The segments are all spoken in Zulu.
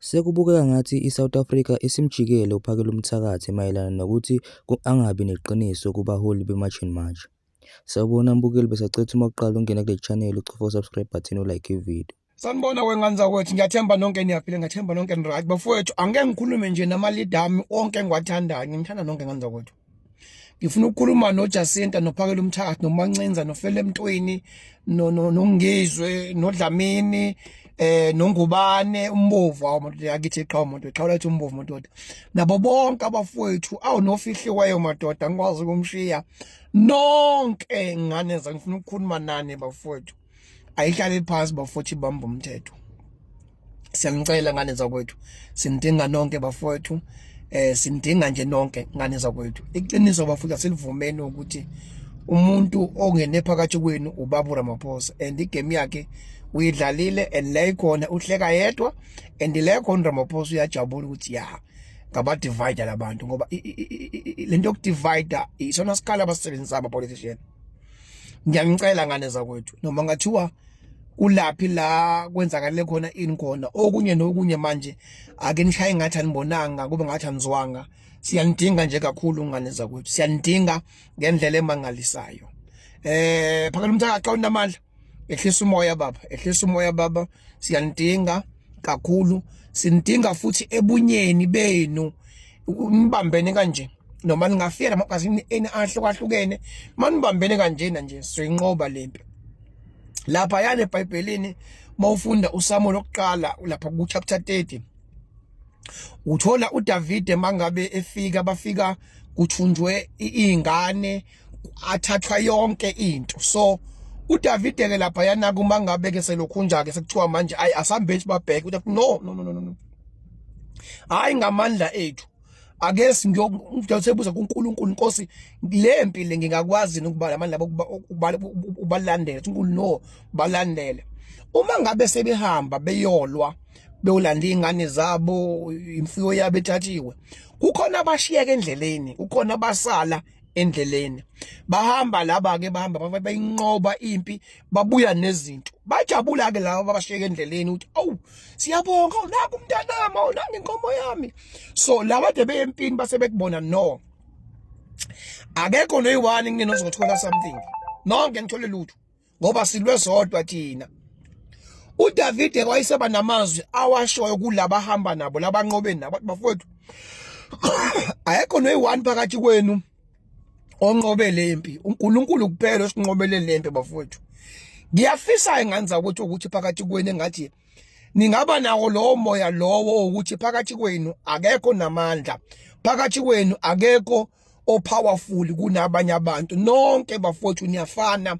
Sekubukeka ngathi iSouth Africa isimjikele uPhakela uMthakathi mayelana nokuthi angabi neqiniso kubaholi be-March and March. Sawubona mbukeli, besacetha uma kuqala ungena kule channel uchofa u-subscribe button ulike ivideo. Sanibona wengane zakwethu, ngiyathemba nonke niyaphila, ngiyathemba nonke ni right. Bafowethu, angeke ngikhulume nje nama-leader ami onke ngiwathandayo, ngithanda nonke ngane zakwethu. Ngifuna ukukhuluma noJacinta, noPhakela uMthakathi, noMancinza, noFele Emntweni, noNgizwe, noDlamini, noNgubane, uMbovu, madoda yakithi qhawe madoda, qhawe lethu uMbovu madoda. Nabo bonke abafowethu, nofihliweyo madoda, ngikwazi ukumshiya. Nonke ngane za ngifuna ukukhuluma nani bafowethu. Ayihlale phansi bafowethu ibamba umthetho. Siyanicela ngane zakwethu, sinidinga nonke bafowethu. Sinidinga nje nonke ngane zakwethu. Iqiniso bafika silivumeni ukuthi umuntu ongene phakathi kwenu uBaba Ramaphosa, and igame yakhe uyidlalile, and la ikhona uhleka yedwa, and la ikhona Ramaphosa uyajabula ukuthi ya ngaba divide labantu, ngoba lento yokudivide isona sikhala abasebenzisa ama-politician. Ngiyangicela ngane zakwethu, noma ngathiwa kulaphi la kwenzakale khona ini khona okunye nokunye manje ake nishaye ngathi anibonanga kube ngathi anizwanga. Siyanidinga nje kakhulu ngane zakwethu, siyanidinga ngendlela emangalisayo. Phakela uMthakathi xa unamandla, ehlisa umoya baba, ehlisa umoya baba. Siyanidinga kakhulu, sinidinga futhi ebunyeni benu nibambene kanje. Noma ningafika namagazini eni ahlukahlukene, manibambene kanjena nje soyinqoba lempi. Lapha yana eBhayibhelini mawufunda uSamuel lokuqala lapha ku chapter 30, uthola uDavide mangabe bafika kuthunjwe izingane, athathwa yonke into. So uDavide ke lapha yana kumangabe ke selokhunja ke sekuthiwa manje asambe babheke uthi no, hayi ngamandla ethu ake ngiyosebuza kuNkulunkulu. Nkosi, le mpilo ngingakwazi ukubala amandla ubalandela uNkulunkulu, no balandele. Uma ngabe sebehamba beyolwa beyolanda izingane zabo, imfuyo yabo ethathiwe, kukhona abashiyeka endleleni, kukhona abasala endleleni. Bahamba laba ke bahamba bayinqoba impi, babuya nezinto. Bajabula ke labo abashiyeka endleleni ukuthi awu siyabonga, naku umntanami, nangi inkomo yami. So laba de beyempini base bekubona no, akekho noyiwani kunini ozothola something, nonke ngithole lutho ngoba silwe sodwa thina. uDavide wayeseba namazwi awashoyo kulaba ahamba nabo, labanqobe nabo, bafowethu ayekho noyiwani phakathi kwenu onqobe lempi. uNkulunkulu kuphela osinqobele lempi bafowethu. Ngiyafisa enganza ukuthi phakathi kwenu engathi ningaba nawo lowo moya lowo ukuthi phakathi kwenu akekho namandla, phakathi kwenu akekho powerful kunabanye abantu. Nonke bafowethu niyafana,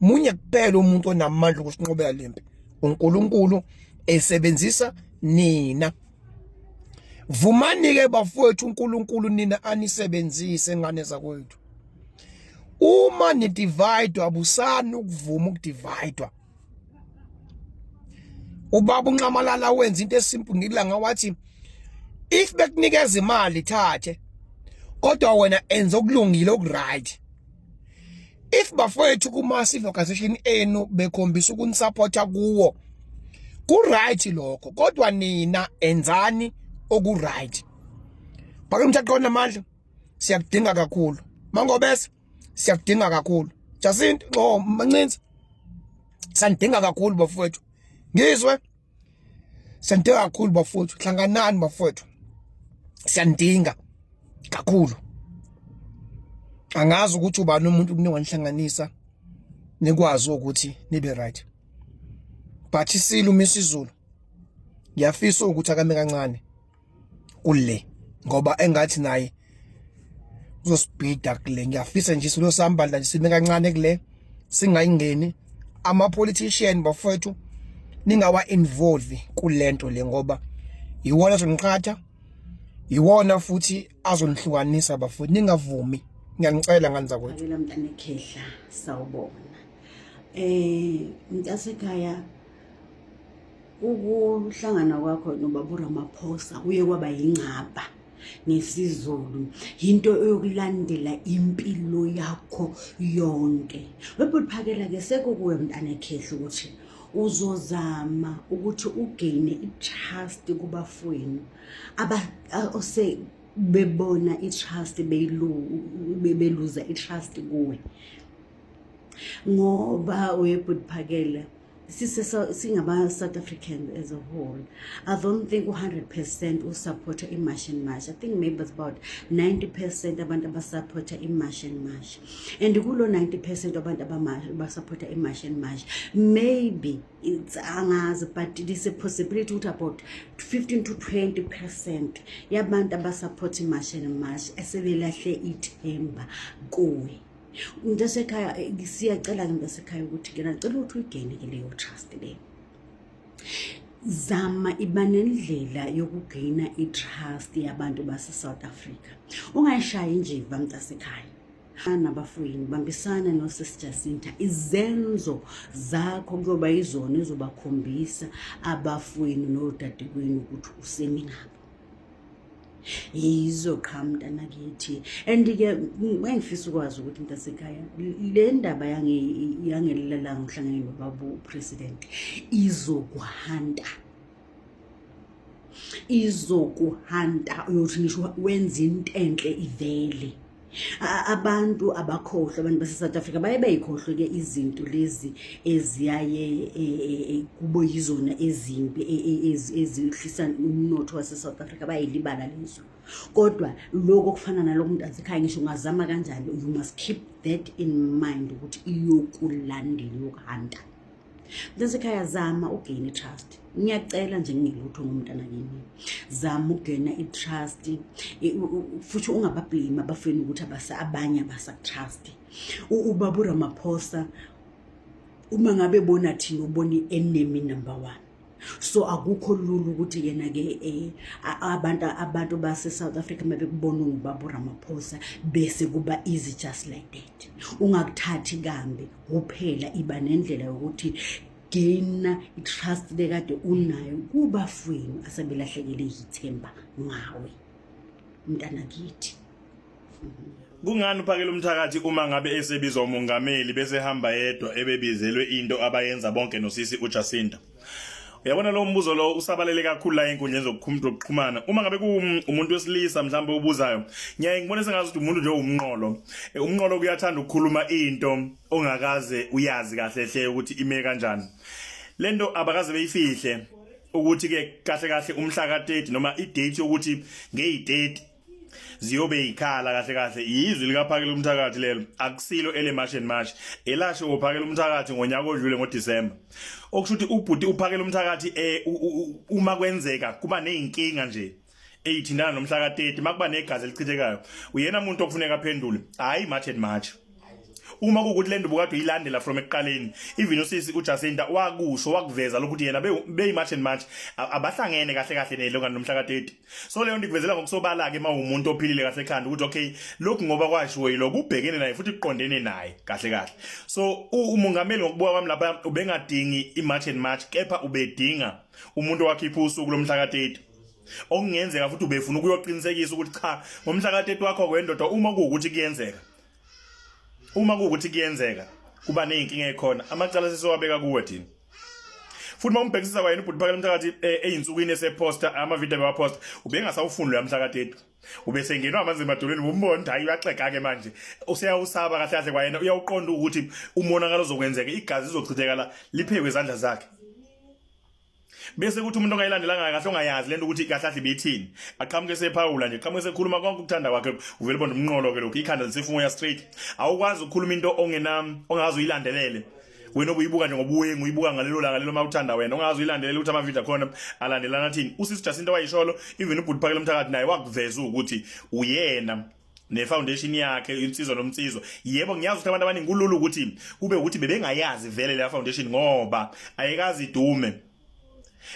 munye kuphela umuntu onamandla ukusinqobela lempi, uNkulunkulu esebenzisa nina. Vumani ke bafowethu uNkulunkulu nina anisebenzise ngane zakwethu. Uma nidivide abusani ukuvuma ukudivide. Ubaba uNxamalala wenza into esimple ngilanga wathi if bekunikeza imali thathe, kodwa wena enza okulungile okuright. If bafowethu kuma-civic organization enu bekhombisa ukunisupporta kuwo, ku-right lokho, kodwa nina enzani okuright. Phakela uMthakathi onamandla, siyakudinga kakhulu. Mangobese, siyakudinga kakhulu. Jacinta, Mancinza, sanidinga kakhulu bafowethu. Ngizwe, sanidinga kakhulu bafowethu. Hlanganani bafowethu, siyanidinga kakhulu. Angazi ukuthi ubani umuntu kuningwanihlanganisa nikwazi ukuthi nibe right, but isilo uMisizulu ngiyafisa ukuthi akame kancane kule, ngoba engathi naye uzosibhida kule. Ngiyafisa nje isilo sambandla nje sime kancane kule, singayingeni ama-politician bafowethu, ningawa involve kulento le, ngoba iwona azoniqhatha, iwona futhi azonihlukanisa bafowethu. Ningavumi, ngiyanicela ngane zakwethu. Phakela mntane Khehla, sawubona. Mntasekhaya, ukuhlangana kwakho noBaba Ramaphosa kuye kwaba yingcaba nesiZulu, into eyokulandela impilo yakho yonke. Webhuti Phakela ke sekukuwe mntane Khehla ukuthi uzozama ukuthi ugaine i-trust kubafowenu ose bebona i-trust beluza i-trust kuwe ngoba uyebudphakela South Africans as a whole. I don't think 100% will support a March and March. I think maybe it's about 90% abantu support a March and March. And kulo 90% abantu support a March and March. Maybe it's angazi, but there's a possibility with about 15 to 20% yabantu support March and March esebelahle ithemba kuwe. Mntasekhaya siyacela mntasekhaya ukuthi ke nacela ukuthi uyigene ke leyo trust le. Zama ibanendlela yokugaina i-trust yabantu base South Africa. Ungayishayi njiva mntasekhaya. Nabafowini bambisana no Sister Jacinta, izenzo zakho kuyoba izona ezobakhombisa abafowini nodadewenu ukuthi usemi nabo. Izoqhamuka nakithi and-ke ngifisa ukwazi ukuthi mntasekhaya le ndaba yangelilanga uhlangene nobaba president izokuhanta uyothi ngisho wenza into enhle ivele. Abantu abakhohlwa abantu base South Africa baye bayikhohlwe ke izinto lezi eziyaye kubo yizona ezimbi ezihlisa umnotho wase South Africa bayilibala lezo. Kodwa lokho kufana naloko umuntu azikhaya ngisho ungazama kanjani, you must keep that in mind ukuthi iyokulandela yokuhanta. Mntasekhaya zama ugain i-trust. Ngiyacela nje ngilutho ngomntana kini. Zama ugain i-trust futhi ungabablame abafeni ukuthi abanye abasatrust. Ubaba Ramaphosa uma ngabe bona thina ubona enemy number 1. So akukho lulu ukuthi yena ke abantu base South Africa mabekubona ubaba Ramaphosa bese kuba easy just like that. Ungakuthathi kambe kuphela iba nendlela yokuthi gaina i-trust lekade unayo kubafowenu asebelahlekele ithemba ngawe mntana kithi. Kungani uphakela umthakathi uma ngabe esebizwa umongameli bese hamba yedwa ebebizelwe into abayenza bonke nosisi uJacinta? Uyabona lo mbuzo lo usabalele kakhulu la enkundleni zokuxhumana. Uma ngabe umuntu wesilisa mhlawumbe ubuzayo, ngiyaye ngibone sengathi ukuthi umuntu nje umnqolo. Umnqolo kuyathanda ukukhuluma into ongakaze uyazi kahle hle ukuthi ime kanjani. Lento abakaze beyifihle ukuthi ke kahle umhla ka30 noma idate yokuthi ngeyi30 ziyobe ikhala kahle izwi likaphakela umthakathi lelo akusilo ele March and March elasho uphakela umthakathi ngonyaka odlule ngoDisemba. Okushuthi ubhuti uphakela umthakathi uma kwenzeka kuba nezinkinga nje eyithindana nomhla ka30 makuba negazi elichithekayo uyena umuntu okufuneka aphendule hayi March and March. Uma kuukuthi lento bukade uyilandela from ekuqaleni even usisi uJacinta wakusho wakuveza lokuthi yena beyi March and March abahlangene kahle nelokani nomhla ka30. So leyo nto ikuvezela ngokusobala ke mawumuntu ophilile kahle ekhanda ukuthi okay lokhu ngoba kwashiwo yiloko ubhekene naye futhi uqondene naye kahle. So umongameli ngokubuka kwami lapha ubengadingi iMarch and March kepha ubedinga umuntu owakhipha usuku lomhla ka30. Okungenzeka futhi ubefuna ukuyoqinisekisa ukuthi cha ngomhla ka30 wakho kwendoda uma kuukuthi kuyenzeka. Uma kuukuthi kuyenzeka kuba nezinkinga ekhona amacala sesowabeka kuwe thina. Futhi mawumbhekisisa kwayena ubhuti phakela umthakathi eyinsukwini eseposta ama-video bewaposta ubengasawufuni lo mhla ka30. Ubesengenwa amanzi emadolweni umbona hayi uyaxega ke manje useyawusaba kahle kwayena uyawuqonda ukuthi umonakalo uzokwenzeka igazi izochithekala liphekwe izandla zakhe. Bese kuthi umuntu ongayilandelanga kahle ongayazi lento ukuthi kahle bethini aqhamuke sephawula nje qhamuke sekhuluma konke ukuthanda kwakhe uvele bonke umnqolo ke lokho ikhanda lisefunwa straight. Awukwazi ukukhuluma into ongazi uyilandelele wena obuyibuka nje ngobuyengu uyibuka ngalelo langa lelo mawuthanda wena ongazi uyilandelele ukuthi ama-video khona alandelana thini. Usisi Jacinta wayisholo even ubhuti phakela umthakathi naye wakuveza ukuthi uyena ne-foundation yakhe insizwa nomnsizwa. Yebo ngiyazi ukuthi abantu abaningi kulula ukuthi kube ukuthi bebengayazi vele le foundation ngoba ayikazi idume.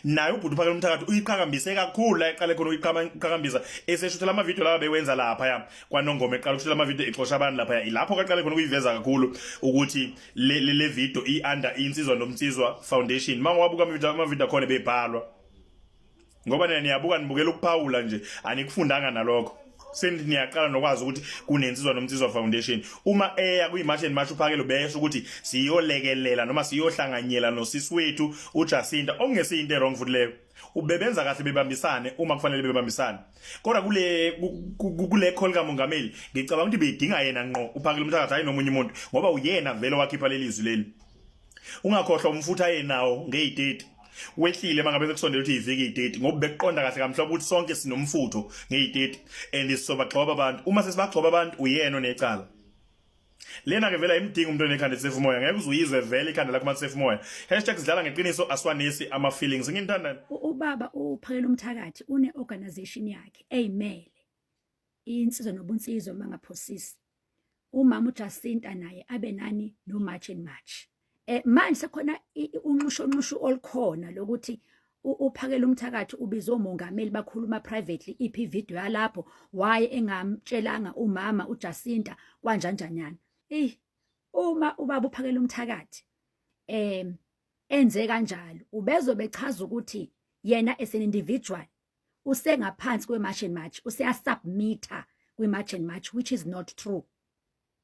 Naye ubhuti phakela umthakathi uyiqhakambise kakhulu la eqale khona uyiqhakambisa eseshuthela ama-video lawa bewenza lapha ya kwaNongoma eqala ukuthuthela ama-video exosha abantu lapha ya ilapho kaqale khona ukuyiveza kakhulu ukuthi le video i-under insizwa nomnsizwa foundation. Mangawabuka ama-video khona bebhalwa ngoba nina niyabuka nibukela ukuphawula nje anikufundanga nalokho. Sendiyaqala nokwazi ukuthi kunensizwa nomnsizwa foundation uma eya kwi-march and march uphakelo besho ukuthi siyolekelela noma siyohlanganyela nosisi wethu uJacinta okungesiyinto wrong futhi leyo ubebenza kahle bebambisane uma kufanele bebambisane kodwa kule call kamongameli ngicabanga ukuthi beyidinga yena ngqo uphakelo umthakathi hayi nomunye umuntu ngoba uyena vele wakhipha lelizwi leli ungakhohlwa umfutha yenawo nge-30 wehlile mangabe sekusondela ukuthi iviki i-30 ngoba bekuqonda kahle kamhlophe ukuthi sonke sinomfutho nge-30 and sisobagxoba abantu uma sesibagxoba abantu uyena onecala lena ke vela imdinga umuntu onekhanda safe moya ngeke uzuyizwe vele ikhanda lakho safe moya #sidlala ngeqiniso aswanesi ama feelings ngintanda ubaba uphakela umthakathi une organization yakhe eyimele insizwa nobunsizwa mangaphosisi umama uJacinta naye abe nani no march and march manje sekhona unxusho olukhona lokuthi uphakela umthakathi ubizwe umongameli bakhuluma privately iphi video yalapho waye engamtshelanga umama uJacinta kwanjanjanyana uma ubaba uphakela umthakathi enze kanjalo ubezobechaza ukuthi yena as an individual usengaphansi kwe-march and march useyasubmita kwi-march and march which is not true.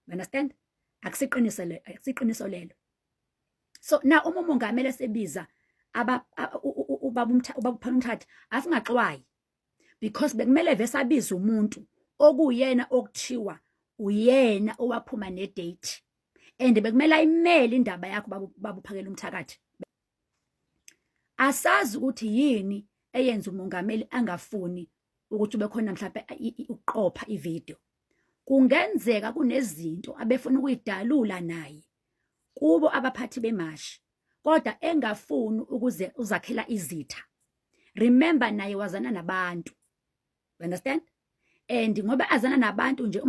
You understand? Akusiqiniso lelo. So na uma umongameli esebiza ubaba uphakela umthakathi asingaxwayi because bekumele vesabiza umuntu okuyena okuthiwa uyena owaphuma nedate and bekumele ayimele indaba yakho baba uphakela umthakathi. Asazi ukuthi yini eyenza umongameli angafuni ukuthi ube khona mhlawumbe uqopha ivideo. Kungenzeka kunezinto abefuna ukuyidalula naye kubo abaphathi bemashi kodwa engafuni ukuze uzakhela izitha. Remember naye wazana nabantu. You understand? And ngoba azana nabantu nje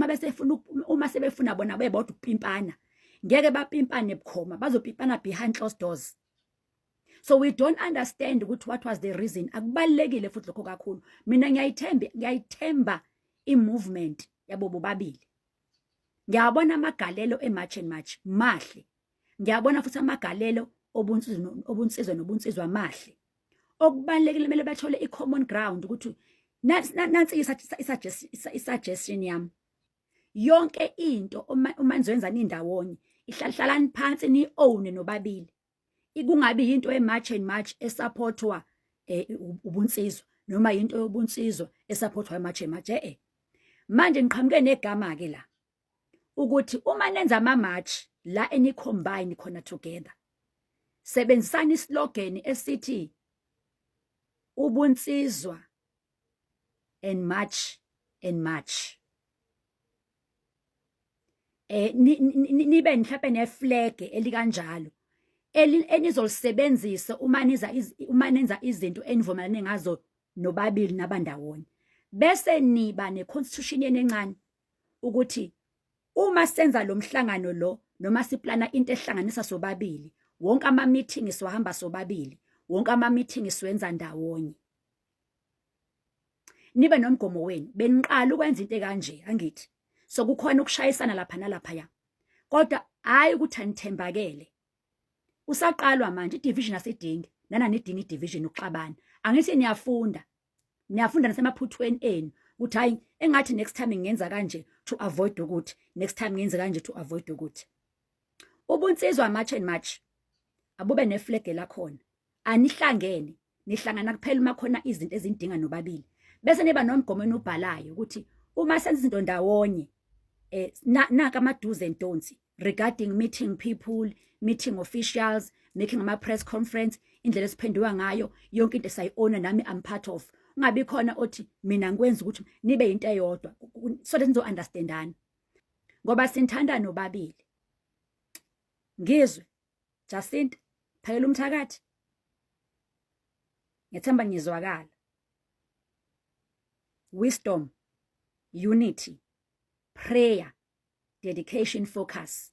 uma sebefuna bona bebodwa upimpana ngeke bapimpane bukhoma bazopimpana behind closed doors. So we don't understand ukuthi what was the reason. Akubalekile futhi lokho kakhulu. Mina ngiyayithemba i-movement yabo bobabili. Ngiyabona amagalelo e-march and march mahle. Ngiyabona futhi amagalelo obunsizwa nobunsizwa mahle. Okubalekile kumele bathole i-common ground ukuthi nansi i-suggestion yami. Yonke into uma nizowenzani indawonye ihlalani phansi ni-own nobabili. Ikungabi into e-march and march esupportwa ubunsizwa noma into yobunsizwa esupportwa e-march and march. Manje ngiqhamuke negama ke la ukuthi uma nenza ama-march la eni-combine khona together sebenzisani islogan esithi ubunsizwa and march and march. Nibe mhlawumbe neflag elikanjalo enizolisebenzisa uma nenza izinto enivumelane ngazo nobabili nabandawonye bese niba ne-constitution encane ukuthi uma senza lo mhlangano lo noma siplana into ehlanganisa sobabili wonke ama-meeting siwahamba sobabili wonke ama-meeting siwenza ndawonye. Nibe nomgomo wenu beniqala ukwenza into kanje angithi so kukhona ukushayisana lapha nalaphaya kodwa hayi ukuthi anithembakele. Usaqalwa manje i-division asidingi nananidinga i-division ukuxabana. Angithi niyafunda nasemaphuthweni enu ukuthi hayi engathi next time ngenza kanje to avoid ukuthi next time ngenze kanje to avoid ukuthi. Ubunsizwa march and march abube neflag lakhona anihlangene nihlangana kuphela uma khona izinto ezindinga nobabili bese niba nomgomo enubhalayo ukuthi uma senza izinto ndawonye naka ama do's and don'ts regarding meeting people, meeting officials, making ama press conference, indlela esiphenduka ngayo yonke into sayiona nami I'm part of. Ungabi khona othi mina ngikwenza ukuthi nibe into eyodwa so that nizo understandana ngoba sinthanda nobabili. Ngizwe Jacinta phakela umthakathi ngethemba ngizwakala. Wisdom, unity, prayer, dedication, focus.